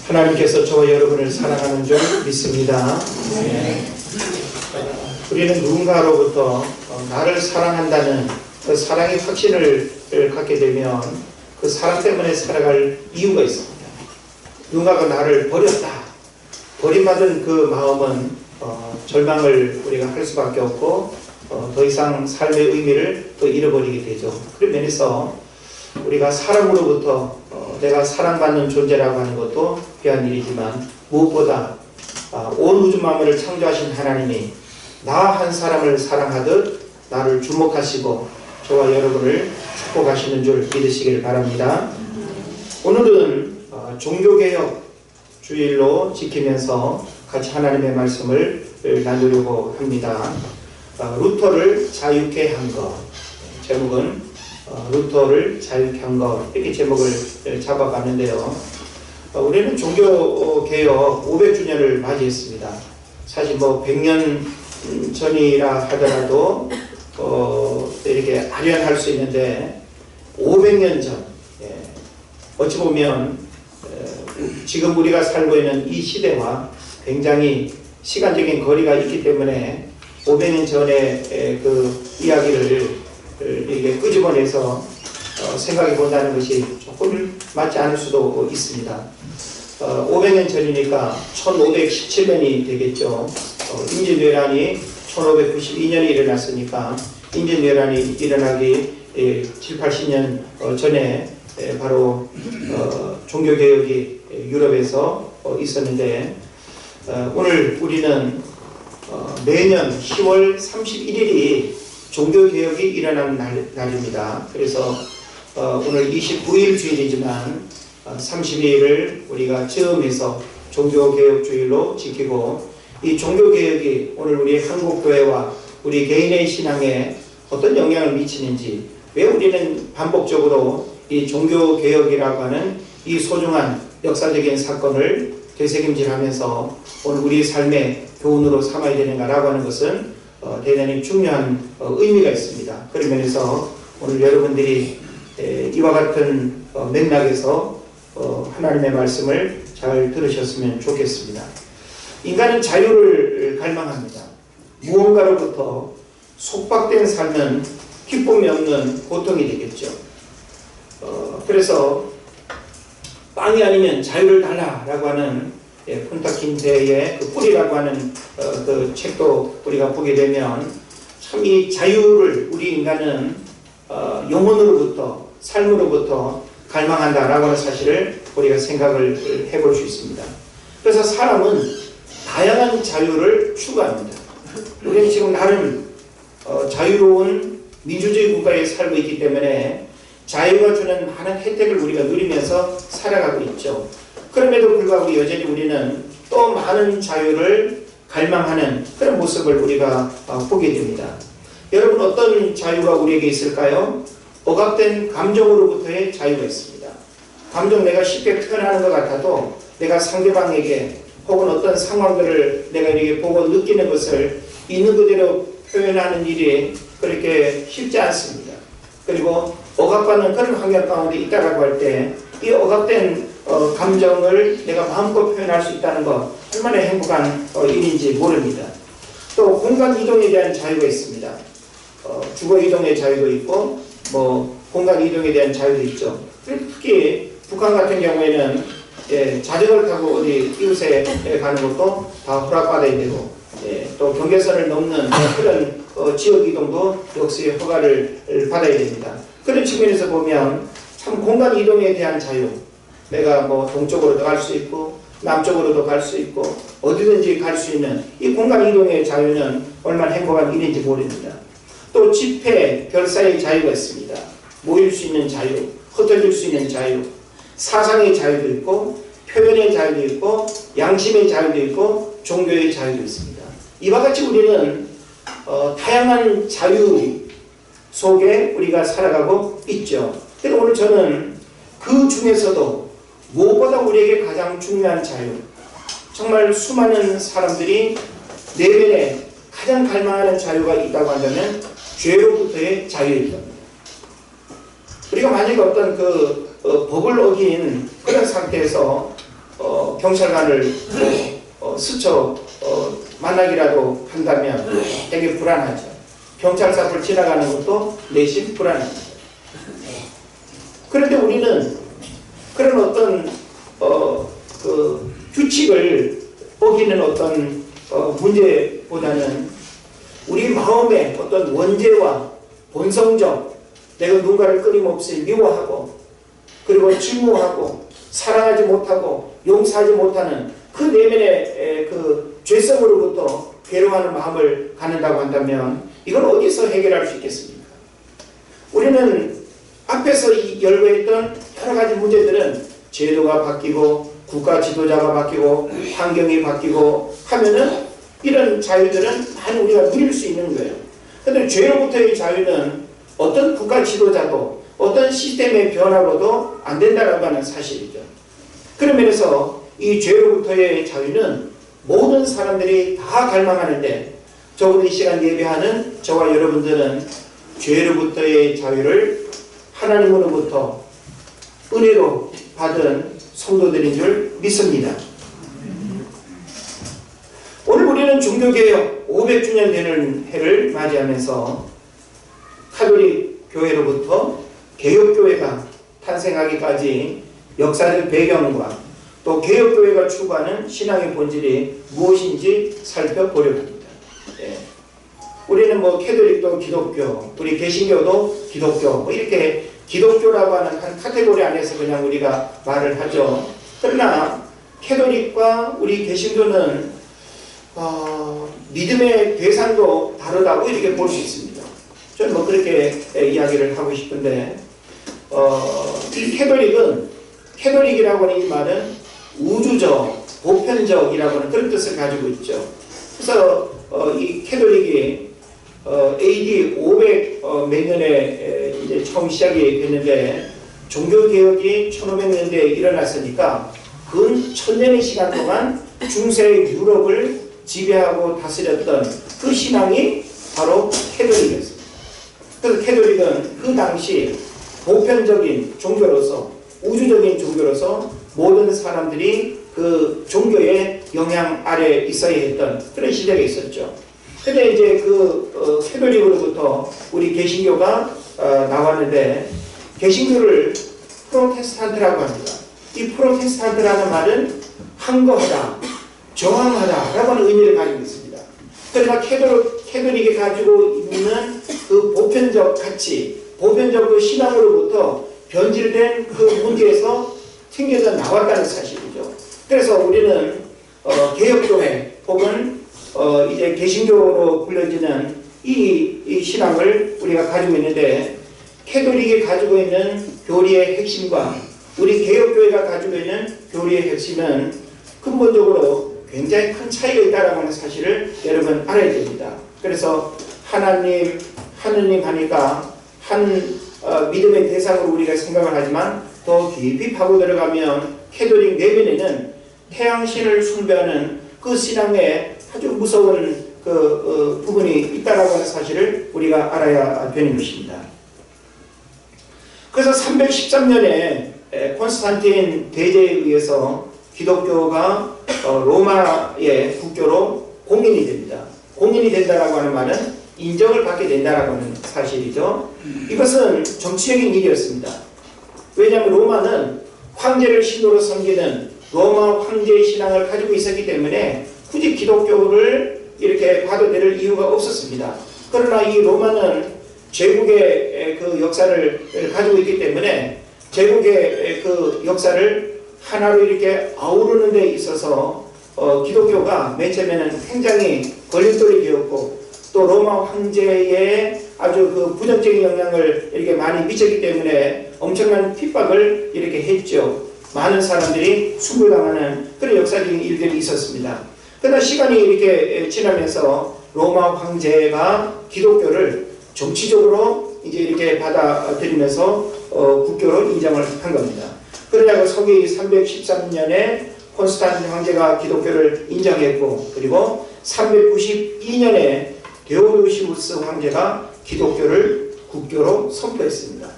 하나님께서 저와 여러분을 사랑하는 줄 믿습니다. 우리는 누군가로부터 나를 사랑한다는 그 사랑의 확신을 갖게 되면 그 사랑 때문에 살아갈 이유가 있습니다. 누군가가 나를 버렸다. 버림받은 그 마음은 절망을 우리가 할 수밖에 없고 더 이상 삶의 의미를 또 잃어버리게 되죠. 그런 면에서 우리가 사랑으로부터 내가 사랑받는 존재라고 하는 것도 귀한 일이지만 무엇보다 온 우주 만물을 창조하신 하나님이 나 한 사람을 사랑하듯 나를 주목하시고 저와 여러분을 축복하시는 줄 믿으시길 바랍니다. 오늘은 종교개혁 주일로 지키면서 같이 하나님의 말씀을 나누려고 합니다. 루터를 자유케 한 것, 제목은 루터를 자유케 한 것, 이렇게 제목을 잡아봤는데요. 우리는 종교개혁 500주년을 맞이했습니다. 사실 100년 전이라 하더라도 이렇게 아련할 수 있는데 500년 전, 어찌 보면 지금 우리가 살고 있는 이 시대와 굉장히 시간적인 거리가 있기 때문에 500년 전의 그 이야기를 이렇게 끄집어내서 생각해 본다는 것이 조금 맞지 않을 수도 있습니다. 500년 전이니까 1517년이 되겠죠. 임진왜란이 1592년에 일어났으니까 임진왜란이 일어나기 7, 80년 전에 바로 종교개혁이 유럽에서 있었는데 오늘 우리는 매년 10월 31일이 종교개혁이 일어난 날입니다. 그래서 오늘 29일 주일이지만 30일을 우리가 즈음해서 종교개혁 주일로 지키고 이 종교개혁이 오늘 우리 한국교회와 우리 개인의 신앙에 어떤 영향을 미치는지, 왜 우리는 반복적으로 이 종교개혁이라고 하는 이 소중한 역사적인 사건을 되새김질하면서 오늘 우리 삶의 교훈으로 삼아야 되는가라고 하는 것은 대단히 중요한 의미가 있습니다. 그런 면에서 오늘 여러분들이 이와 같은 맥락에서 하나님의 말씀을 잘 들으셨으면 좋겠습니다. 인간은 자유를 갈망합니다. 무언가로부터 속박된 삶은 기쁨이 없는 고통이 되겠죠. 그래서 빵이 아니면 자유를 달라라고 하는 푼타 킨테의 그 뿌리라고 하는 그 책도 우리가 보게 되면 참 이 자유를 우리 인간은 영혼으로부터 삶으로부터 갈망한다라고 하는 사실을 우리가 생각을 해볼 수 있습니다. 그래서 사람은 다양한 자유를 추구합니다. 우리는 지금 나름 자유로운 민주주의 국가에 살고 있기 때문에 자유가 주는 많은 혜택을 우리가 누리면서 살아가고 있죠. 그럼에도 불구하고 여전히 우리는 또 많은 자유를 갈망하는 그런 모습을 우리가 보게 됩니다. 여러분, 어떤 자유가 우리에게 있을까요? 억압된 감정으로부터의 자유가 있습니다. 감정, 내가 쉽게 표현하는 것 같아도 내가 상대방에게 혹은 어떤 상황들을 내가 이렇게 보고 느끼는 것을 있는 그대로 표현하는 일이 그렇게 쉽지 않습니다. 그리고 억압받는 그런 환경 가운데 있다라고 할 때 이 억압된 감정을 내가 마음껏 표현할 수 있다는 것, 얼마나 행복한 일인지 모릅니다. 또 공간 이동에 대한 자유가 있습니다. 주거 이동의 자유도 있고 공간 이동에 대한 자유도 있죠. 특히 북한 같은 경우에는 자전거를 타고 어디 이웃에 가는 것도 다 허락받아야 되고, 또 경계선을 넘는 그런 지역 이동도 역시 허가를 받아야 됩니다. 그런 측면에서 보면 참 공간 이동에 대한 자유, 내가 동쪽으로도 갈 수 있고 남쪽으로도 갈 수 있고 어디든지 갈 수 있는 이 공간 이동의 자유는 얼마나 행복한 일인지 모릅니다. 또 집회, 결사의 자유가 있습니다. 모일 수 있는 자유, 흩어질 수 있는 자유, 사상의 자유도 있고 표현의 자유도 있고 양심의 자유도 있고 종교의 자유도 있습니다. 이와 같이 우리는 다양한 자유 속에 우리가 살아가고 있죠. 그래서 오늘 저는 그 중에서도 무엇보다 우리에게 가장 중요한 자유, 정말 수많은 사람들이 내면에 가장 갈망하는 자유가 있다고 한다면 죄로부터의 자유일 겁니다. 우리가 만약에 어떤 법을 어긴 그런 상태에서 경찰관을 스쳐 만나기라도 한다면 되게 불안하죠. 경찰서 앞을 지나가는 것도 내심 불안합니다. 그런데 우리는 그런 어떤 그 규칙을 어기는 어떤 문제보다는 우리 마음의 어떤 원죄와 본성적, 내가 누군가를 끊임없이 미워하고 그리고 증오하고 사랑하지 못하고 용서하지 못하는 그 내면의 그 죄성으로부터 괴로워하는 마음을 갖는다고 한다면 이걸 어디서 해결할 수 있겠습니까? 우리는 앞에서 열거했던 여러 가지 문제들은 제도가 바뀌고 국가 지도자가 바뀌고 환경이 바뀌고 하면은 이런 자유들은 많이 우리가 누릴 수 있는 거예요. 그런데 죄로부터의 자유는 어떤 국가 지도자도 어떤 시스템의 변화로도 안 된다라고 하는 사실이죠. 그런 면에서 이 죄로부터의 자유는 모든 사람들이 다 갈망하는데 적어도 이 시간 예배하는 저와 여러분들은 죄로부터의 자유를 하나님으로부터 은혜로 받은 성도들인 줄 믿습니다. 오늘 우리는 종교개혁 500주년 되는 해를 맞이하면서 카톨릭 교회로부터 개혁교회가 탄생하기까지 역사적 배경과 또 개혁교회가 추구하는 신앙의 본질이 무엇인지 살펴보려고 합니다. 예. 우리는 뭐 캐톨릭도 기독교, 우리 개신교도 기독교, 뭐 이렇게 기독교라고 하는 한 카테고리 안에서 그냥 우리가 말을 하죠. 그러나 캐톨릭과 우리 개신교는 믿음의 대상도 다르다고 이렇게 볼 수 있습니다. 저는 뭐 그렇게 이야기를 하고 싶은데 이 캐톨릭이라고 하는 이 말은 우주적, 보편적이라고 하는 그런 뜻을 가지고 있죠. 그래서 이 캐톨릭이 AD 500 몇 년에 이제 처음 시작이 됐는데 종교개혁이 1500년대에 일어났으니까 근 1000년의 시간 동안 중세 유럽을 지배하고 다스렸던 그 신앙이 바로 캐톨릭이었습니다. 그래서 캐톨릭은 그 당시 보편적인 종교로서 우주적인 종교로서 모든 사람들이 그 종교의 영향 아래에 있어야 했던 그런 시대가 있었죠. 근데 이제 그 캐톨릭으로부터 우리 개신교가 나왔는데 개신교를 프로테스탄트라고 합니다. 이 프로테스탄트라는 말은 항거하다, 저항하다 라고 하는 의미를 가지고 있습니다. 그러나 캐톨릭이 가지고 있는 그 보편적 가치, 보편적 그 신앙으로부터 변질된 그 문제에서 튕겨져 나왔다는 사실이죠. 그래서 우리는 개혁교회 혹은 이제 개신교로 불려지는 이 신앙을 우리가 가지고 있는데 캐톨릭이 가지고 있는 교리의 핵심과 우리 개혁교회가 가지고 있는 교리의 핵심은 근본적으로 굉장히 큰 차이가 있다는 하는 사실을 여러분 알아야 됩니다. 그래서 하나님 하니까 한 믿음의 대상으로 우리가 생각을 하지만 더 깊이 파고 들어가면 캐톨릭 내면에는 태양신을 숭배하는 그 신앙에 아주 무서운 그 부분이 있다라고 하는 사실을 우리가 알아야 되는 것입니다. 그래서 313년에 콘스탄틴 대제에 의해서 기독교가 로마의 국교로 공인이 됩니다. 공인이 된다라고 하는 말은 인정을 받게 된다라고 하는 사실이죠. 이것은 정치적인 일이었습니다. 왜냐하면 로마는 황제를 신으로 섬기는 로마 황제의 신앙을 가지고 있었기 때문에 굳이 기독교를 이렇게 봐도 될 이유가 없었습니다. 그러나 이 로마는 제국의 그 역사를 가지고 있기 때문에 제국의 그 역사를 하나로 이렇게 아우르는 데 있어서 기독교가 맨 처음에는 굉장히 걸림돌이 되었고 또 로마 황제의 아주 그 부정적인 영향을 이렇게 많이 미쳤기 때문에 엄청난 핍박을 이렇게 했죠. 많은 사람들이 순교당하는 그런 역사적인 일들이 있었습니다. 그러나 시간이 이렇게 지나면서 로마 황제가 기독교를 정치적으로 이제 이렇게 받아들이면서 국교로 인정을 한 겁니다. 그러다가 서기 313년에 콘스탄틴 황제가 기독교를 인정했고 그리고 392년에 데오도시우스 황제가 기독교를 국교로 선포했습니다.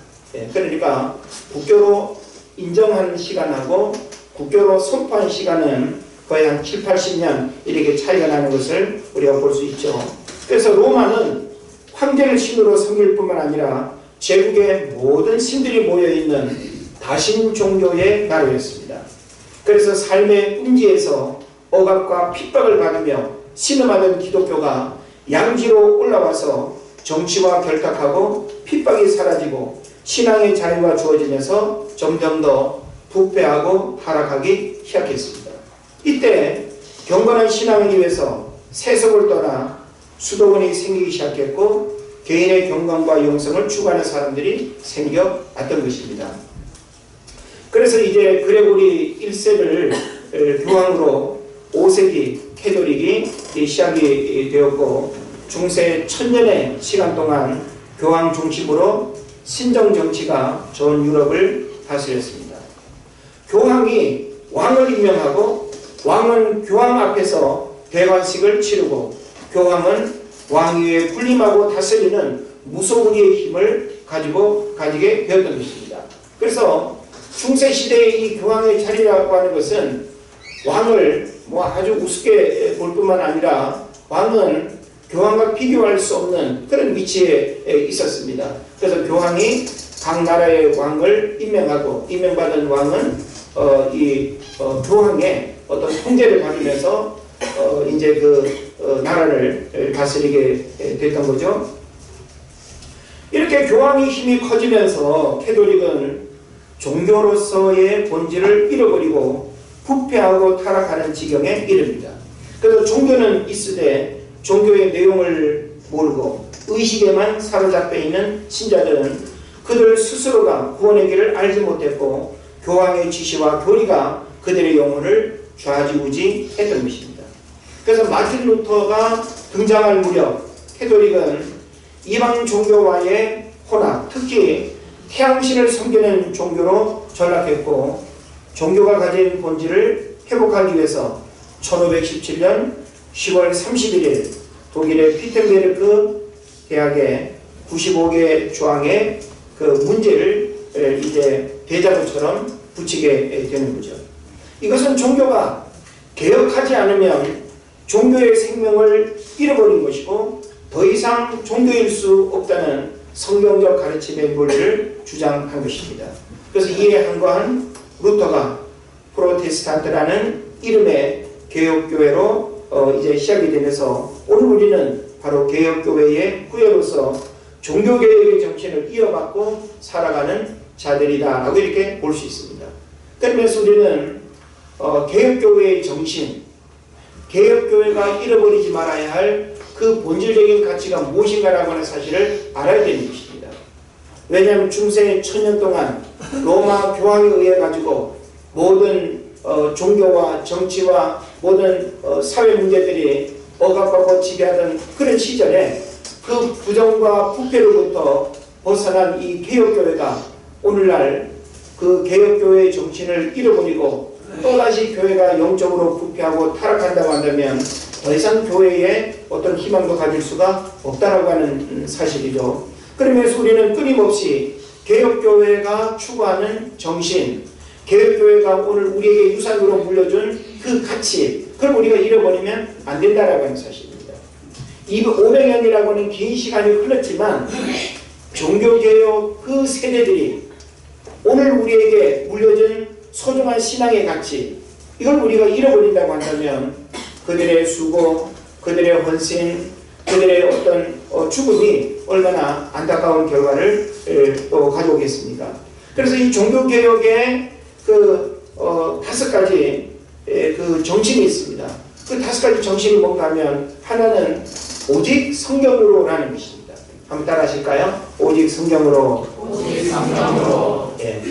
그러니까 국교로 인정하는 시간하고 국교로 선포한 시간은 거의 한 7, 80년 이렇게 차이가 나는 것을 우리가 볼 수 있죠. 그래서 로마는 황제를 신으로 섬길 뿐만 아니라 제국의 모든 신들이 모여있는 다신 종교의 나라였습니다. 그래서 삶의 음지에서 억압과 핍박을 받으며 신음하던 기독교가 양지로 올라와서 정치와 결탁하고 핍박이 사라지고 신앙의 자유가 주어지면서 점점 더 부패하고 타락하기 시작했습니다. 이때 경건한 신앙을 위해서 세속을 떠나 수도원이 생기기 시작했고 개인의 경건과 영성을 추구하는 사람들이 생겨났던 것입니다. 그래서 이제 그레고리 1세를 교황으로 5세기 캐톨릭이 시작이 되었고 중세 1000년의 시간 동안 교황 중심으로 신정 정치가 전 유럽을 다스렸습니다. 교황이 왕을 임명하고 왕은 교황 앞에서 대관식을 치르고 교황은 왕 위에 군림하고 다스리는 무소불위의 힘을 가지게 되었던 것입니다. 그래서 중세시대의 이 교황의 자리라고 하는 것은 왕을 아주 우습게 볼 뿐만 아니라 왕은 교황과 비교할 수 없는 그런 위치에 있었습니다. 그래서 교황이 각 나라의 왕을 임명받은 왕은 교황의 어떤 통제를 받으면서 이제 나라를 다스리게 됐던 거죠. 이렇게 교황의 힘이 커지면서 캐톨릭은 종교로서의 본질을 잃어버리고 부패하고 타락하는 지경에 이릅니다. 그래서 종교는 있으되 종교의 내용을 모르고 의식에만 사로잡혀 있는 신자들은 그들 스스로가 구원의 길을 알지 못했고 교황의 지시와 교리가 그들의 영혼을 좌지우지했던 것입니다. 그래서 마틴 루터가 등장할 무렵 캐톨릭은 이방 종교와의 혼합, 특히 태양신을 섬기는 종교로 전락했고 종교가 가진 본질을 회복하기 위해서 1517년 10월 31일 독일의 피텐베르크 대학의 95개 조항의 그 문제를 이제 대자보처럼 붙이게 되는 거죠. 이것은 종교가 개혁하지 않으면 종교의 생명을 잃어버린 것이고 더 이상 종교일 수 없다는 성경적 가르침의 논리를 주장한 것입니다. 그래서 이에 항거한 루터가 프로테스탄트라는 이름의 개혁교회로 이제 시작이 되면서 오늘 우리는 바로 개혁교회의 후예로서 종교개혁의 정신을 이어받고 살아가는 자들이다라고 이렇게 볼 수 있습니다. 그러면서 우리는 개혁교회의 정신, 개혁교회가 잃어버리지 말아야 할 그 본질적인 가치가 무엇인가라고 하는 사실을 알아야 되는 것입니다. 왜냐하면 중세 1000년 동안 로마 교황에 의해 가지고 모든 종교와 정치와 모든 사회 문제들이 억압하고 지배하던 그런 시절에 그 부정과 부패로부터 벗어난 이 개혁교회가 오늘날 그 개혁교회의 정신을 잃어버리고 또다시 교회가 영적으로 부패하고 타락한다고 한다면 더 이상 교회에 어떤 희망도 가질 수가 없다라고 하는 사실이죠. 그러면서 우리는 끊임없이 개혁교회가 추구하는 정신, 개혁교회가 오늘 우리에게 유산으로 물려준 그 가치, 그걸 우리가 잃어버리면 안 된다라고 하는 사실입니다. 500년이라고 하는 긴 시간이 흘렀지만 종교개혁 그 세대들이 오늘 우리에게 물려준 소중한 신앙의 가치, 이걸 우리가 잃어버린다고 한다면 그들의 수고, 그들의 헌신, 그들의 어떤 죽음이 얼마나 안타까운 결과를 또 가져오겠습니까? 그래서 이 종교개혁의 그 5가지 그 정신이 있습니다. 그 5가지 정신이 뭔가 하면 하나는 오직 성경으로라는 것입니다. 한번 따라 하실까요? 오직 성경으로. 오직 성경으로. 예.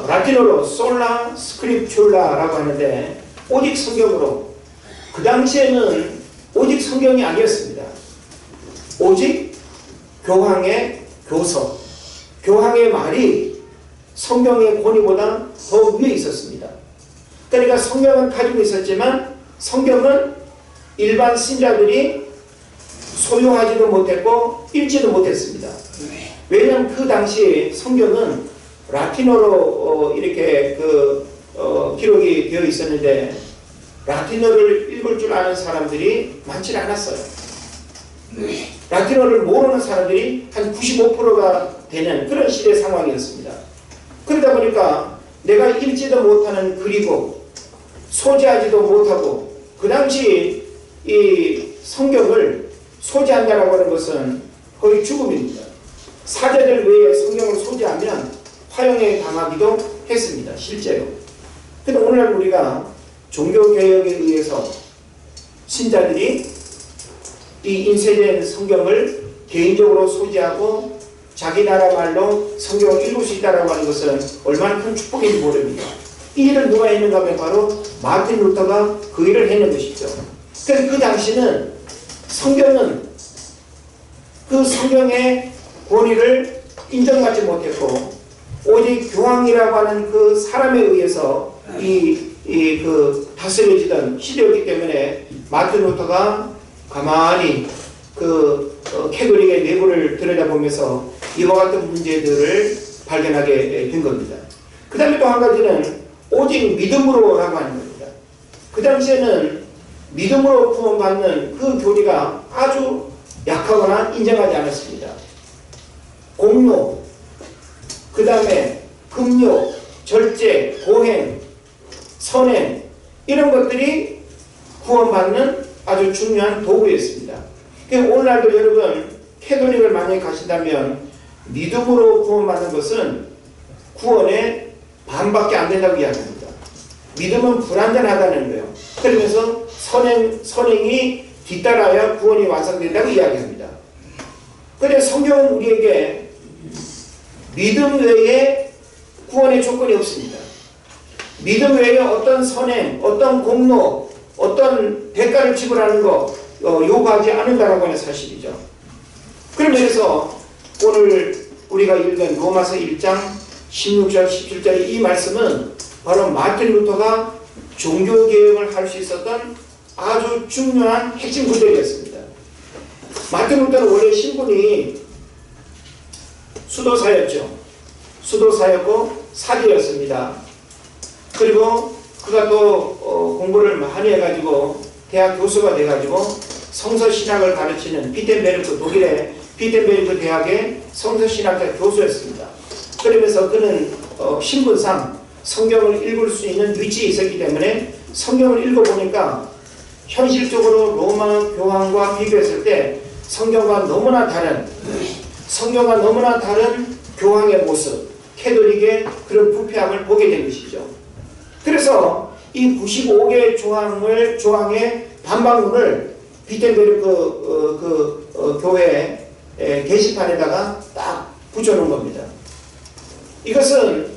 라틴어로 솔라 스크립츄라라고 하는데 오직 성경으로. 그 당시에는 오직 성경이 아니었습니다. 오직 교황의 교서, 교황의 말이 성경의 권위보다 더 위에 있었습니다. 그러니까 성경은 가지고 있었지만 성경은 일반 신자들이 소유하지도 못했고 읽지도 못했습니다. 왜냐하면 그 당시에 성경은 라틴어로 이렇게 기록이 되어 있었는데 라틴어를 읽을 줄 아는 사람들이 많지 않았어요. 라틴어를 모르는 사람들이 한 95%가 되는 그런 시대 상황이었습니다. 그러다 보니까 내가 읽지도 못하는 글이고 소지하지도 못하고, 그 당시 이 성경을 소지한다라고 하는 것은 거의 죽음입니다. 사제들 외에 성경을 소지하면 화형에 당하기도 했습니다. 실제로. 그런데 오늘날 우리가 종교개혁에 의해서 신자들이 이 인쇄된 성경을 개인적으로 소지하고 자기 나라 말로 성경을 읽을 수 있다고 하는 것은 얼마나 큰 축복인지 모릅니다. 이 일을 누가 했는가 하면 바로 마틴 루터가 그 일을 해낸 것이죠. 그래서 그 당시는 성경은 그 성경의 권위를 인정받지 못했고 오직 교황이라고 하는 그 사람에 의해서 그 다스려지던 시대였기 때문에 마틴 루터가 가만히 그 캐톨릭의 내부를 들여다보면서 이와 같은 문제들을 발견하게 된 겁니다. 그 다음에 또 한 가지는 오직 믿음으로라고 하는 겁니다. 그 당시에는 믿음으로 구원받는 그 교리가 아주 약하거나 인정하지 않았습니다. 공로, 그 다음에 금요, 절제, 고행, 선행, 이런 것들이 구원받는 아주 중요한 도구였습니다. 그러니까 오늘날도 여러분 캐톨릭을 만약에 가신다면 믿음으로 구원받는 것은 구원의 반밖에 안 된다고 이야기합니다. 믿음은 불완전하다는 거예요. 그러면서 선행이 뒤따라야 구원이 완성된다고 이야기합니다. 그런데 성경은 우리에게 믿음 외에 구원의 조건이 없습니다. 믿음 외에 어떤 선행, 어떤 공로, 어떤 대가를 지불하는 거 요구하지 않는다라고 하는 사실이죠. 그러면서 오늘 우리가 읽은 로마서 1장 16절 17절의 이 말씀은 바로 마틴 루터가 종교개혁을 할 수 있었던 아주 중요한 핵심 구절이었습니다. 마틴 루터는 원래 신분이 수도사였죠. 수도사였고 사제였습니다. 그리고 그가 또 공부를 많이 해가지고 대학 교수가 돼가지고 성서신학을 가르치는 독일의 비텐베르크 대학의 성서신학자 교수였습니다. 그러면서 그는 신분상 성경을 읽을 수 있는 위치에 있었기 때문에 성경을 읽어보니까 현실적으로 로마 교황과 비교했을 때 성경과 너무나 다른 교황의 모습, 캐톨릭의 그런 부패함을 보게 된 것이죠. 그래서 이 95개 조항의 반박문을 비텐베르크 교회 게시판에다가 딱 붙여놓은 겁니다. 이것은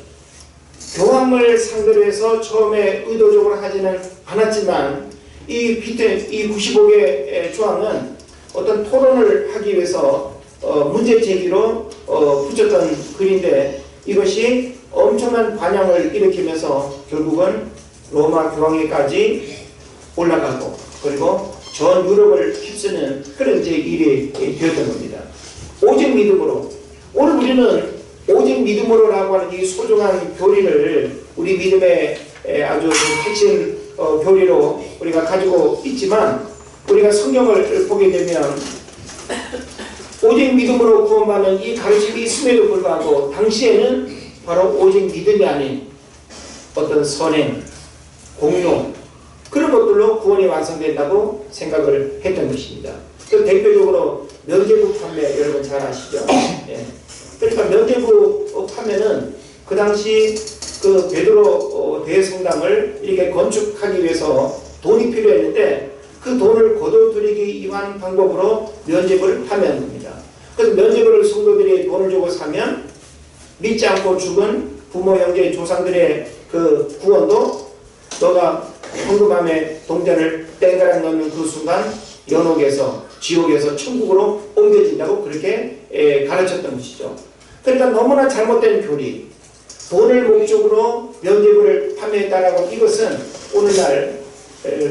교황을 상대로 해서 처음에 의도적으로 하지는 않았지만 이 95개 조항은 어떤 토론을 하기 위해서 문제 제기로 붙였던 글인데 이것이 엄청난 반향을 일으키면서 결국은 로마 교황에까지 올라가고 그리고 전 유럽을 휩쓰는 그런 일이 되었던 겁니다. 오직 믿음으로. 오늘 우리는 오직 믿음으로라고 하는 이 소중한 교리를 우리 믿음의 아주 핵심 교리로 우리가 가지고 있지만 우리가 성경을 보게 되면 오직 믿음으로 구원받는 이 가르침이 있음에도 불구하고 당시에는 바로 오직 믿음이 아닌 어떤 선행, 공로 그런 것들로 구원이 완성된다고 생각을 했던 것입니다. 그 대표적으로 면죄부 판매 여러분 잘 아시죠? 예. 그러니까 면죄부 판매는 그 당시 그 베드로 대성당을 이렇게 건축하기 위해서 돈이 필요했는데 그 돈을 거둬들이기 위한 방법으로 면죄부를 판매한 겁니다. 그래서 면죄부를 성도들이 돈을 주고 사면 믿지 않고 죽은 부모, 형제, 조상들의 그 구원도 너가 헌금함에 동전을 땡가락 넣는 그 순간 연옥에서 지옥에서 천국으로 옮겨진다고 그렇게 가르쳤던 것이죠. 그러니까 너무나 잘못된 교리, 돈을 목적으로 면죄부를 판매했다라고 이것은 오늘날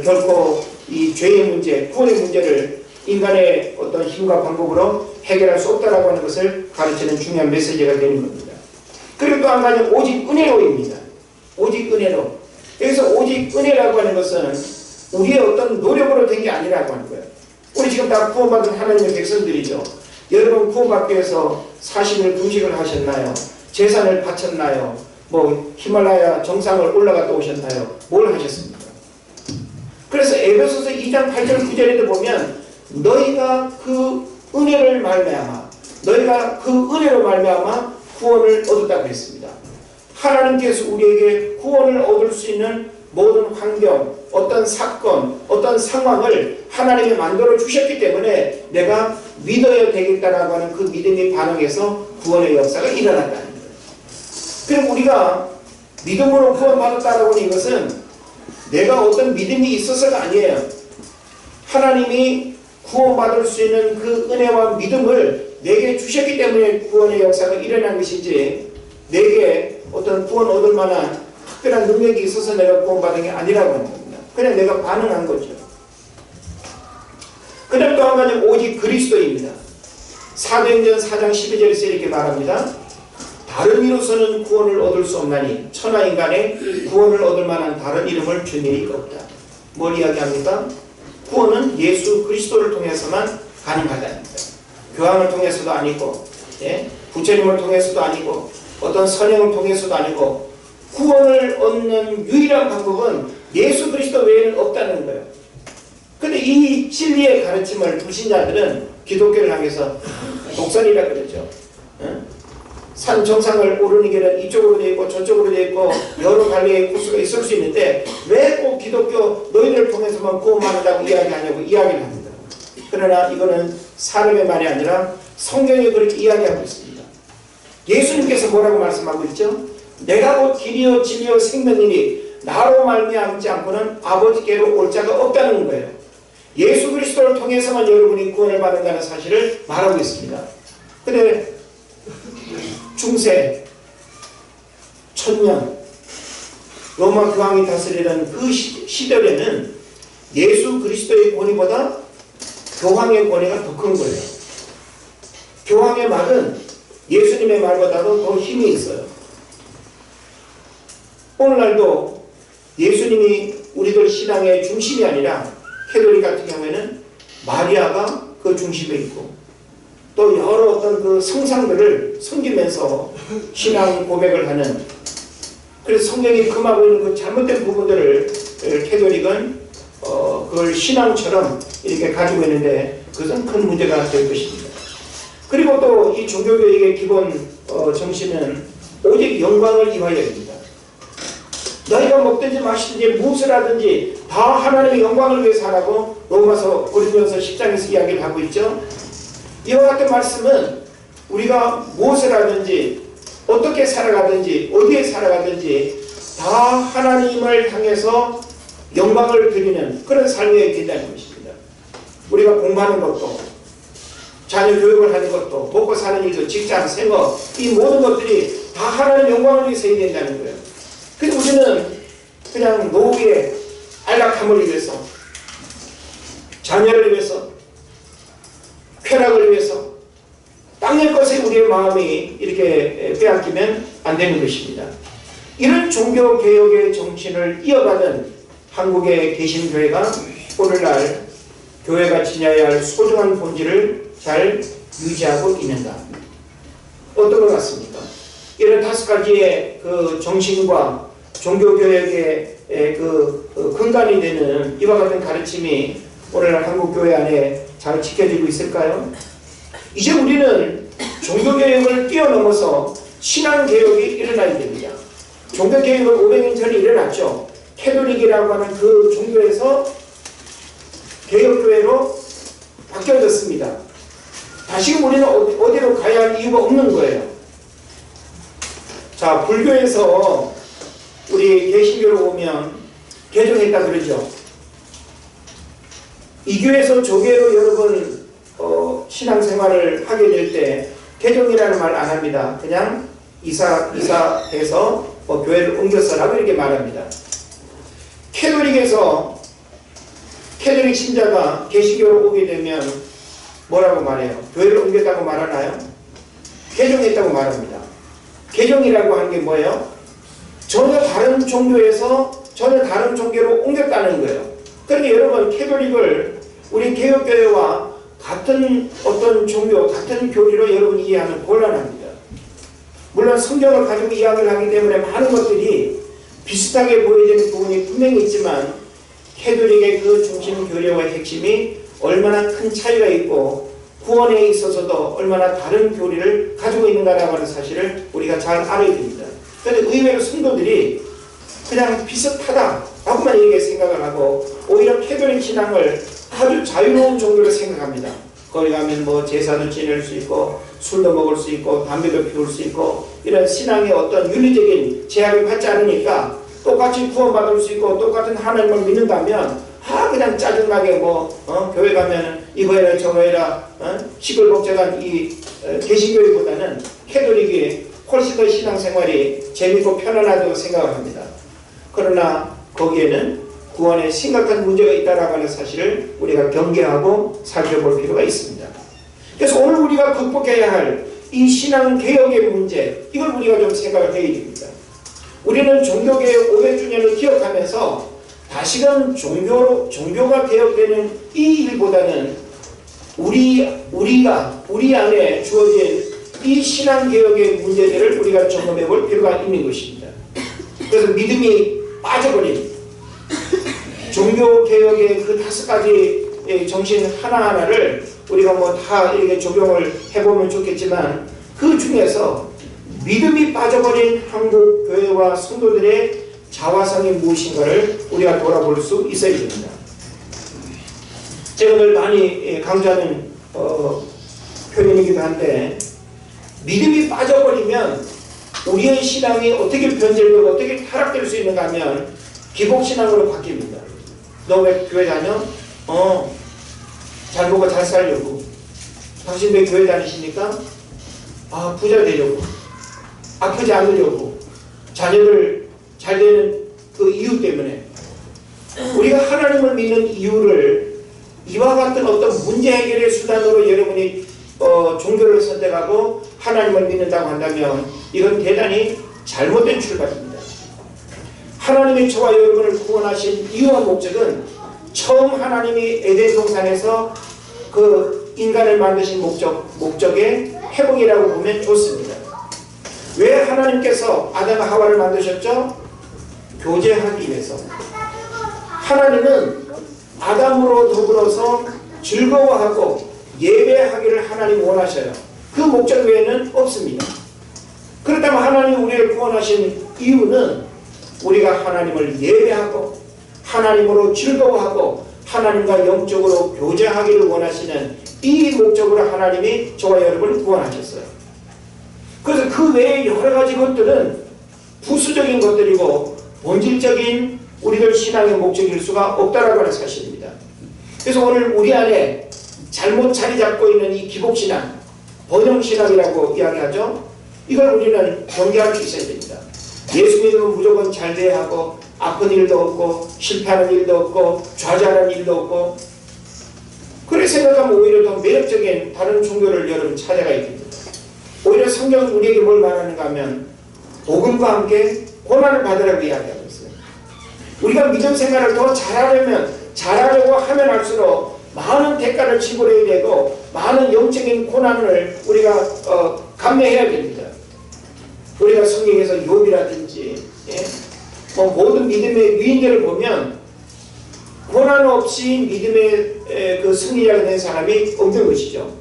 결코 이 죄의 문제, 구원의 문제를 인간의 어떤 힘과 방법으로 해결할 수 없다라고 하는 것을 가르치는 중요한 메시지가 되는 겁니다. 그리고 또 한 가지는 오직 은혜로입니다. 오직 은혜로. 여기서 오직 은혜라고 하는 것은 우리의 어떤 노력으로 된 게 아니라고 하는 거예요. 우리 지금 다 구원받은 하나님의 백성들이죠. 여러분 구원받기 위해서 사심을 금식을 하셨나요? 제산을 바쳤나요? 뭐 히말라야 정상을 올라갔다 오셨나요? 뭘 하셨습니까? 그래서 에베소서 2장 8절 9절에도 보면 너희가 그 은혜를 말미암아 너희가 그 은혜로 말미암아 구원을 얻었다고 했습니다. 하나님께서 우리에게 구원을 얻을 수 있는 모든 환경, 어떤 사건, 어떤 상황을 하나님이 만들어 주셨기 때문에 내가 믿어야 되겠다라고 하는 그 믿음이 반응해서 구원의 역사가 일어났다는 거예요. 그럼 우리가 믿음으로 구원받았다라고 하는 이것은 내가 어떤 믿음이 있어서가 아니에요. 하나님이 구원받을 수 있는 그 은혜와 믿음을 내게 주셨기 때문에 구원의 역사가 일어난 것이지 내게 어떤 구원 얻을 만한 특별한 능력이 있어서 내가 구원받은 게 아니라고 하는 겁니다. 그냥 내가 반응한 거죠. 그 다음 또 한 가지 오직 그리스도입니다. 사도행전 4장 12절에서 이렇게 말합니다. 다른 이로서는 구원을 얻을 수 없나니 천하인간의 구원을 얻을 만한 다른 이름을 준 일이 없다. 뭘 이야기합니까? 구원은 예수 그리스도를 통해서만 가능하다는 거예요. 교황을 통해서도 아니고 부처님을 통해서도 아니고 어떤 선행을 통해서도 아니고 구원을 얻는 유일한 방법은 예수 그리스도 외에는 없다는 거예요. 근데 이 진리의 가르침을 불신자들은 기독교를 향해서 독선이라 그러죠. 산 정상을 오르는 길은 이쪽으로 되어 있고 저쪽으로 되어 있고 여러 갈래의 코스가 있을 수 있는데 왜 꼭 기독교 너희들을 통해서만 구원받는다고 이야기하냐고 이야기를 합니다. 그러나 이거는 사람의 말이 아니라 성경이 그렇게 이야기하고 있습니다. 예수님께서 뭐라고 말씀하고 있죠? 내가 곧 길이요 진리요 생명이니 나로 말미암지 않고는 아버지께로 올 자가 없다는 거예요. 예수 그리스도를 통해서만 여러분이 구원을 받는다는 사실을 말하고 있습니다. 근데 중세, 천년, 로마 교황이 다스리던 그 시절에는 예수 그리스도의 권위보다 교황의 권위가 더 큰 거예요. 교황의 말은 예수님의 말보다도 더 힘이 있어요. 오늘날도 예수님이 우리들 신앙의 중심이 아니라 캐톨릭 같은 경우에는 마리아가 그 중심에 있고 또 여러 어떤 그 성상들을 섬기면서 신앙 고백을 하는, 그래서 성경이 금하고 있는 그 잘못된 부분들을 캐톨릭은 그걸 신앙처럼 이렇게 가지고 있는데 그것은 큰 문제가 될 것입니다. 그리고 또 이 종교교육의 기본 정신은 오직 영광을 위하여입니다. 너희가 먹든지 마시든지 무엇을 하든지 다 하나님의 영광을 위해서 하라고 로마서 고린도전서 10장에서 이야기를 하고 있죠. 이와 같은 말씀은 우리가 무엇을 하든지 어떻게 살아가든지 어디에 살아가든지 다 하나님을 향해서 영광을 드리는 그런 삶이 된다는 것입니다. 우리가 공부하는 것도 자녀 교육을 하는 것도 먹고 사는 일도 직장, 생업 이 모든 것들이 다 하나님 영광을 위해서 해야 된다는 거예요. 근데 우리는 그냥 노후의 안락함을 위해서 자녀를 위해서 쾌락을 위해서 땅의 것에 우리의 마음이 이렇게 빼앗기면 안 되는 것입니다. 이런 종교개혁의 정신을 이어받은 한국의 개신교회가 오늘날 교회가 지녀야 할 소중한 본질을 잘 유지하고 있는가? 어떤 것 같습니까? 이런 5가지의 그 정신과 종교개혁의 그 근간이 되는 이와 같은 가르침이 오늘날 한국교회 안에 잘 지켜지고 있을까요? 이제 우리는 종교개혁을 뛰어넘어서 신앙개혁이 일어나야 됩니다. 종교개혁은 500년 전에 일어났죠. 캐톨릭이라고 하는 그 종교에서 개혁교회로 바뀌어졌습니다. 다시금 우리는 어디로 가야 할 이유가 없는 거예요. 자, 불교에서 우리 개신교로 오면 개종했다 그러죠. 이교에서 조계로 여러분 신앙생활을 하게 될 때 개종이라는 말 안 합니다. 그냥 이사해서 교회를 옮겼어라고 이렇게 말합니다. 캐톨릭에서 캐톨릭 신자가 개신교로 오게 되면 뭐라고 말해요? 교회를 옮겼다고 말하나요? 개종했다고 말합니다. 개종이라고 하는 게 뭐예요? 전혀 다른 종교에서 전혀 다른 종교로 옮겼다는 거예요. 그러니까 여러분, 캐톨릭을 우리 개혁교회와 같은 어떤 종교, 같은 교리로 여러분 이해하면 곤란합니다. 물론 성경을 가지고 이야기를 하기 때문에 많은 것들이 비슷하게 보여지는 부분이 분명히 있지만 캐톨릭의 그 중심 교리와 핵심이 얼마나 큰 차이가 있고 구원에 있어서도 얼마나 다른 교리를 가지고 있는가라고 하는 사실을 우리가 잘 알아야 됩니다. 그런데 의외로 성도들이 그냥 비슷하다라고만 이렇게 생각을 하고 오히려 캐톨릭 신앙을 아주 자유로운 종교로 생각합니다. 거기 가면 뭐 제사도 지낼 수 있고 술도 먹을 수 있고 담배도 피울 수 있고 이런 신앙의 어떤 윤리적인 제약을 받지 않으니까 똑같이 구원받을 수 있고 똑같은 하나님을 믿는다면 그냥 짜증나게 교회 가면 이거 해라 저거 해라 시끌벅적한 이 개신교회보다는 캐톨릭이 훨씬 더 신앙생활이 재밌고 편안하다고 생각을 합니다. 그러나 거기에는 구원에 심각한 문제가 있다라고 하는 사실을 우리가 경계하고 살펴볼 필요가 있습니다. 그래서 오늘 우리가 극복해야 할 이 신앙개혁의 문제, 이걸 우리가 좀 생각을 해야 됩니다. 우리는 종교개혁 500주년을 기억하면서 다시금 종교가 개혁되는 이 일보다는 우리 안에 주어진 이 신앙개혁의 문제들을 우리가 점검해 볼 필요가 있는 것입니다. 그래서 믿음이 빠져버린 종교개혁의 그 5가지 정신 하나하나를 우리가 다 이렇게 적용을 해보면 좋겠지만 그 중에서 믿음이 빠져버린 한국 교회와 성도들의 자화상이 무엇인가를 우리가 돌아볼 수 있어야 됩니다. 제가 늘 많이 강조하는 표현이기도 한데 믿음이 빠져버리면 우리의 신앙이 어떻게 변질되고 어떻게 타락될 수 있는가 하면 기복신앙으로 바뀝니다. 너 왜 교회 다녀? 잘 먹고 잘 살려고. 당신 왜 교회 다니십니까? 부자 되려고. 아프지 않으려고. 자녀들 잘 되는 그 이유 때문에. 우리가 하나님을 믿는 이유를 이와 같은 어떤 문제 해결의 수단으로 여러분이 종교를 선택하고 하나님을 믿는다고 한다면 이건 대단히 잘못된 출발입니다. 하나님이 저와 여러분을 구원하신 이유와 목적은 처음 하나님이 에덴 동산에서 그 인간을 만드신 목적의 회복이라고 보면 좋습니다. 왜 하나님께서 아담과 하와를 만드셨죠? 교제하기 위해서. 하나님은 아담으로 더불어서 즐거워하고 예배하기를 하나님 원하셔요. 그 목적 외에는 없습니다. 그렇다면 하나님이 우리를 구원하신 이유는 우리가 하나님을 예배하고 하나님으로 즐거워하고 하나님과 영적으로 교제하기를 원하시는 이 목적으로 하나님이 저와 여러분을 구원하셨어요. 그래서 그 외의 여러 가지 것들은 부수적인 것들이고 본질적인 우리들 신앙의 목적일 수가 없다라고 하는 사실입니다. 그래서 오늘 우리 안에 잘못 자리 잡고 있는 이 기복신앙, 번영신앙이라고 이야기하죠. 이걸 우리는 경계할 수 있어야 됩니다. 예수 믿으면 무조건 잘 돼야 하고 아픈 일도 없고 실패하는 일도 없고 좌절하는 일도 없고 그렇게 생각하면 오히려 더 매력적인 다른 종교를 여러분 찾아가야 됩니다. 오히려 성경은 우리에게 뭘 말하는가 하면 복음과 함께 고난을 받으라고 이야기하고 있어요. 우리가 믿음 생활을 더 잘하려고 하면 할수록 많은 대가를 지불해야 되고 많은 영적인 고난을 우리가 감내해야 됩니다. 우리가 성경에서 욥이라든지 모든 믿음의 위인들을 보면 고난 없이 믿음의 그 승리자가 된 사람이 없는 것이죠.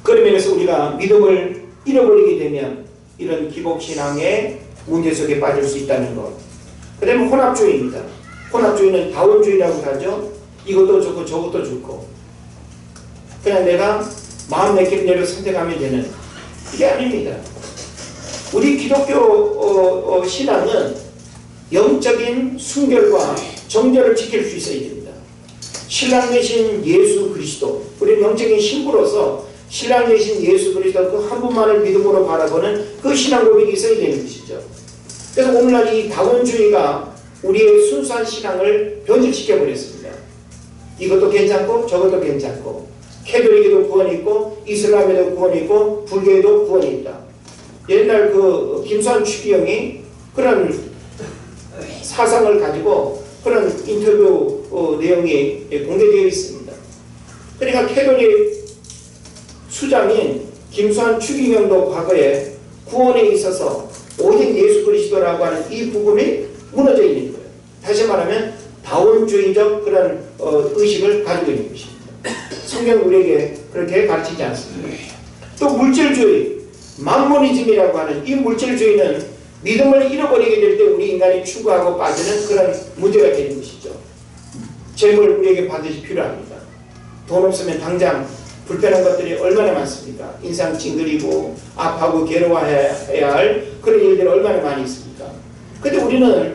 그런 면에서 우리가 믿음을 잃어버리게 되면 이런 기복신앙의 문제 속에 빠질 수 있다는 것. 그 다음에 혼합주의입니다. 혼합주의는 다원주의라고 하죠. 이것도 좋고 저것도 좋고 그냥 내가 마음 내키는 대로 선택하면 되는 이게 아닙니다. 우리 기독교 신앙은 영적인 순결과 정결을 지킬 수 있어야 됩니다. 신랑 되신 예수 그리스도, 우리는 영적인 신부로서 신랑 되신 예수 그리스도 그 한 분만을 믿음으로 바라보는 그 신앙 고백이 있어야 되는 것이죠. 그래서 오늘날 이 다원주의가 우리의 순수한 신앙을 변질시켜 버렸습니다. 이것도 괜찮고 저것도 괜찮고 캐톨릭에도 구원이 있고 이슬람에도 구원이 있고 불교에도 구원이 있다. 옛날 그 김수환 추기경이 그런 사상을 가지고 그런 인터뷰 내용이 공개되어 있습니다. 그러니까 캐톨릭 수장인 김수환 추기경도 과거에 구원에 있어서 오직 예수 그리스도라고 하는 이 부분이 무너져 있는 거예요. 다시 말하면 다원주의적 그런 의식을 가지고 있는 것입니다. 성경 우리에게 그렇게 가르치지 않습니다. 또 물질주의, 만모니즘이라고 하는 이 물질주의는 믿음을 잃어버리게 될 때 우리 인간이 추구하고 빠지는 그런 문제가 되는 것이죠. 재물 우리에게 반드시 필요합니다. 돈 없으면 당장 불편한 것들이 얼마나 많습니까? 인상 찡그리고 아파하고 괴로워해야 할 그런 일들이 얼마나 많이 있습니까? 근데 우리는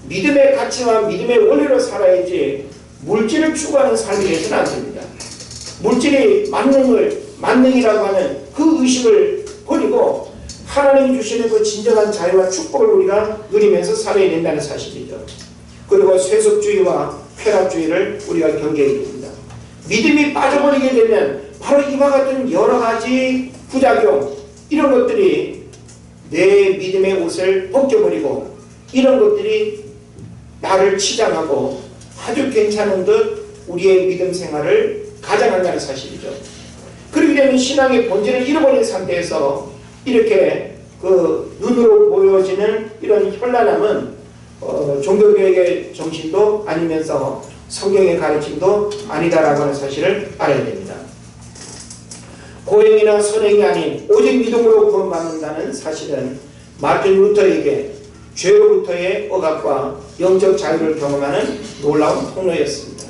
믿음의 가치와 믿음의 원리로 살아야지 물질을 추구하는 삶이 되서는 안 됩니다. 물질이 만능이라고 하는 그 의식을 버리고 하나님이 주시는 그 진정한 자유와 축복을 우리가 누리면서 살아야 된다는 사실이죠. 그리고 세속주의와 쾌락주의를 우리가 경계해야 됩니다. 믿음이 빠져버리게 되면 바로 이와 같은 여러 가지 부작용, 이런 것들이 내 믿음의 옷을 벗겨버리고 이런 것들이 나를 치장하고 아주 괜찮은 듯 우리의 믿음 생활을 가장한다는 사실이죠. 그렇게 되면 신앙의 본질을 잃어버린 상태에서 이렇게 그 눈으로 보여지는 이런 현란함은 종교개혁의 정신도 아니면서 성경의 가르침도 아니다라고 하는 사실을 알아야 됩니다. 고행이나 선행이 아닌 오직 믿음으로 구원받는다는 사실은 마틴 루터에게 죄로부터의 억압과 영적 자유를 경험하는 놀라운 통로였습니다.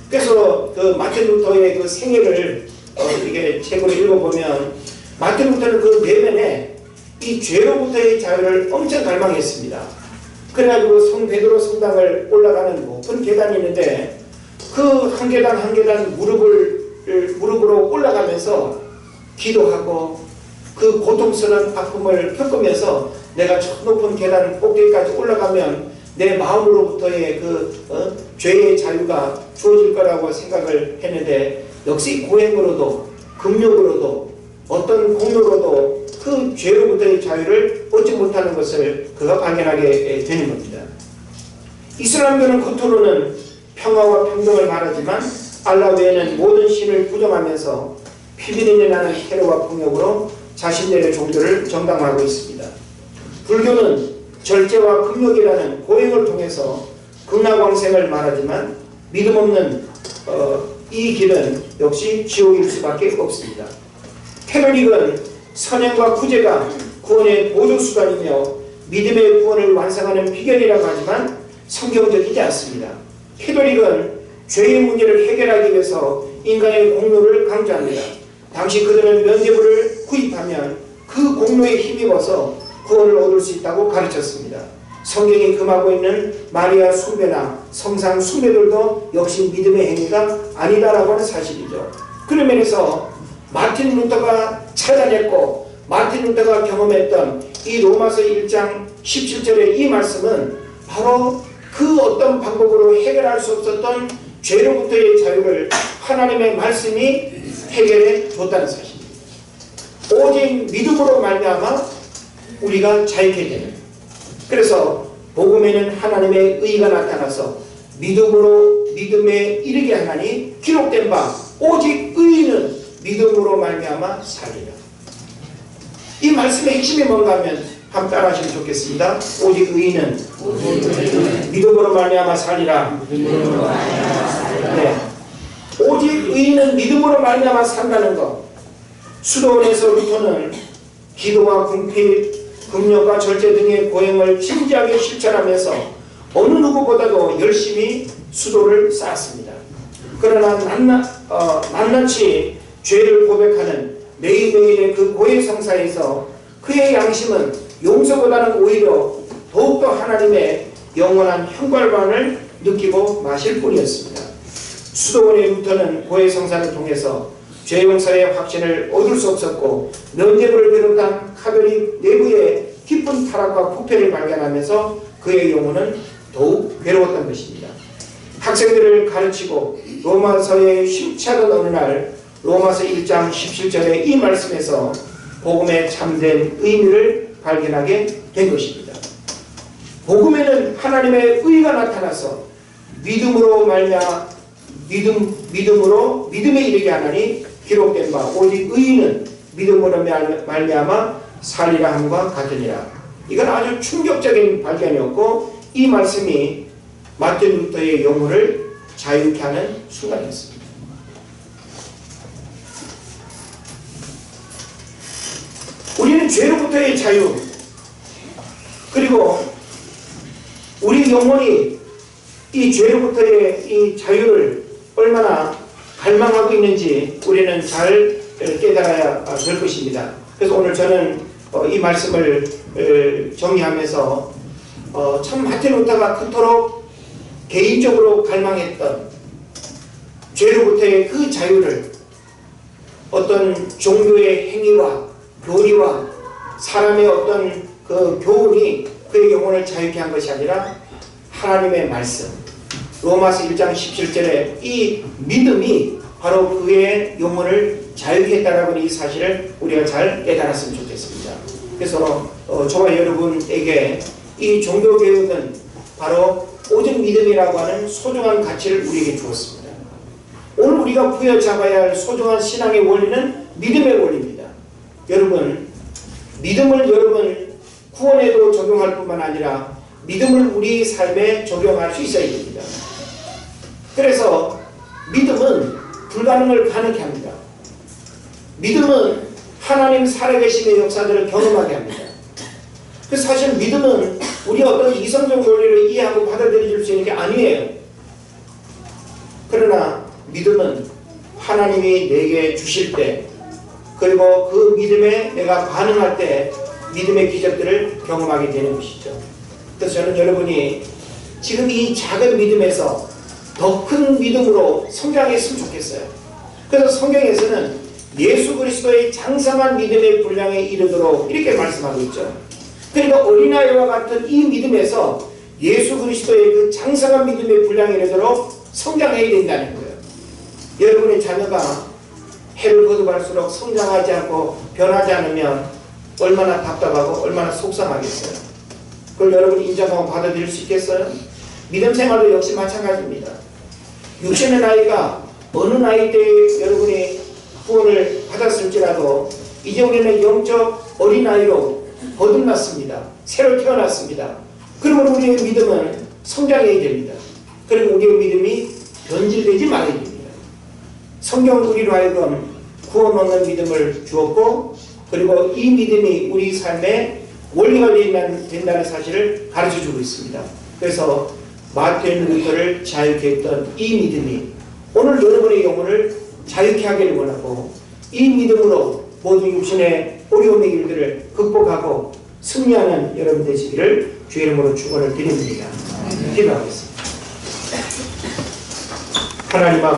그래서 그 마틴 루터의 그 생애를 이게 책으로 읽어보면 마틴 루터는 그 내면에 이 죄로부터의 자유를 엄청 갈망했습니다. 그래가지고 성 베드로 성당을 올라가는 높은 계단이 있는데 그 한 계단 한 계단 무릎으로 올라가면서 기도하고 그 고통스러운 아픔을 겪으면서 내가 저 높은 계단 꼭대기까지 올라가면 내 마음으로부터의 그 죄의 자유가 주어질 거라고 생각을 했는데 역시 고행으로도 금욕으로도 어떤 공로로도 그 죄로부터의 자유를 얻지 못하는 것을 그가 발견하게 되는 겁니다. 이슬람교는 겉으로는 평화와 평등을 말하지만 알라 외에는 모든 신을 부정하면서 피비린내 나는 테러와 폭력으로 자신들의 종교를 정당화하고 있습니다. 불교는 절제와 금욕이라는 고행을 통해서 극락왕생을 말하지만 믿음 없는 이 길은 역시 지옥일 수밖에 없습니다. 캐톨릭은 선행과 구제가 구원의 보조수단이며 믿음의 구원을 완성하는 비결이라고 하지만 성경적이지 않습니다. 캐톨릭은 죄의 문제를 해결하기 위해서 인간의 공로를 강조합니다. 당시 그들은 면죄부를 구입하면 그 공로에 힘입어서 구원을 얻을 수 있다고 가르쳤습니다. 성경이 금하고 있는 마리아 숭배나 성상 숭배들도 역시 믿음의 행위가 아니다라고 하는 사실이죠. 그런 면에서 마틴 루터가 찾아냈고 마틴 루터가 경험했던 이 로마서 1장 17절의 이 말씀은 바로 그 어떤 방법으로 해결할 수 없었던 죄로부터의 자유를 하나님의 말씀이 해결해 줬다는 사실입니다. 오직 믿음으로 말미암아 우리가 자유케 되는, 그래서 복음에는 하나님의 의가 나타나서 믿음으로 믿음에 이르게 하나니 기록된 바 오직 의인은 믿음으로 말미암아 살리라. 이 말씀의 핵심이 뭔가 하면 한번 따라하시면 좋겠습니다. 오직 의인은 믿음으로 말미암아 살리라. 네. 오직 의인은 믿음으로 말미암아 산다는 것. 수도원에서 루터는 기도와 궁핍, 금욕과 절제 등의 고행을 진지하게 실천하면서 어느 누구보다도 열심히 수도를 쌓았습니다. 그러나 낱낱이 죄를 고백하는 매일매일의 그 고해성사에서 그의 양심은 용서보다는 오히려 더욱더 하나님의 영원한 형벌만을 느끼고 마실 뿐이었습니다. 수도원의 루터는 고해성사를 통해서 죄 용서의 확신을 얻을 수 없었고 면죄부를 비롯한 카톨릭 내부의 깊은 타락과 부패를 발견하면서 그의 영혼은 더욱 괴로웠던 것입니다. 학생들을 가르치고 로마서에 심취하던 어느 날 로마서 1장 17절의 이 말씀에서 복음의 참된 의미를 발견하게 된 것입니다. 복음에는 하나님의 의가 나타나서 믿음으로 믿음에 이르게 하나니 기록된 바 오직 의인은 믿음으로 말미암아 살리라 함과 같으니라. 이건 아주 충격적인 발견이었고 이 말씀이 마틴 루터의 영혼을 자유케 하는 순간이었습니다. 우리는 죄로부터의 자유, 그리고 우리 영혼이 이 죄로부터의 이 자유를 얼마나 갈망하고 있는지 우리는 잘 깨달아야 될 것입니다. 그래서 오늘 저는 이 말씀을 정리하면서 참 마틴 루터가 그토록 개인적으로 갈망했던 죄로부터의 그 자유를 어떤 종교의 행위와 교리와 사람의 어떤 그 교훈이 그의 영혼을 자유케 한 것이 아니라 하나님의 말씀, 로마서 1장 17절에 이 믿음이 바로 그의 영혼을 자유케 했다라고 하는 이 사실을 우리가 잘 깨달았으면 좋겠습니다. 그래서 저와 여러분에게 이 종교개혁은 바로 오직 믿음이라고 하는 소중한 가치를 우리에게 주었습니다. 오늘 우리가 부여잡아야 할 소중한 신앙의 원리는 믿음의 원리입니다. 여러분, 믿음을 여러분 구원에도 적용할 뿐만 아니라 믿음을 우리 삶에 적용할 수 있어야 됩니다. 그래서 믿음은 불가능을 가능케 합니다. 믿음은 하나님 살아계심의 역사들을 경험하게 합니다. 그래서 사실 믿음은 우리 어떤 이성적 논리를 이해하고 받아들일 수 있는 게 아니에요. 그러나 믿음은 하나님이 내게 주실 때, 그리고 그 믿음에 내가 반응할 때 믿음의 기적들을 경험하게 되는 것이죠. 그래서 저는 여러분이 지금 이 작은 믿음에서 더 큰 믿음으로 성장했으면 좋겠어요. 그래서 성경에서는 예수 그리스도의 장성한 믿음의 분량에 이르도록 이렇게 말씀하고 있죠. 그러니까 어린아이와 같은 이 믿음에서 예수 그리스도의 그 장성한 믿음의 분량에 이르도록 성장해야 된다는 거예요. 여러분의 자녀가 해를 거듭할수록 성장하지 않고 변하지 않으면 얼마나 답답하고 얼마나 속상하겠어요. 그걸 여러분이 인정하고 받아들일 수 있겠어요? 믿음 생활도 역시 마찬가지입니다. 육신의 나이가 어느 나이 때에 여러분이 구원을 받았을지라도 이제 우리는 영적 어린아이로 거듭났습니다. 새로 태어났습니다. 그러면 우리의 믿음은 성장해야 됩니다. 그리고 우리의 믿음이 변질되지 말아야 됩니다. 성경은 우리로 하여금 구원 얻는 믿음을 주었고, 그리고 이 믿음이 우리 삶의 원리가 된다는 사실을 가르쳐주고 있습니다. 그래서 마틴 루터를 자유케 했던 이 믿음이 오늘 여러분의 영혼을 자유케 하기를 원하고, 이 믿음으로 모든 육신의 어려움의 일들을 극복하고 승리하는 여러분 되시기를 주의 이름으로 축원을 드립니다. 기도하겠습니다. 하나님 앞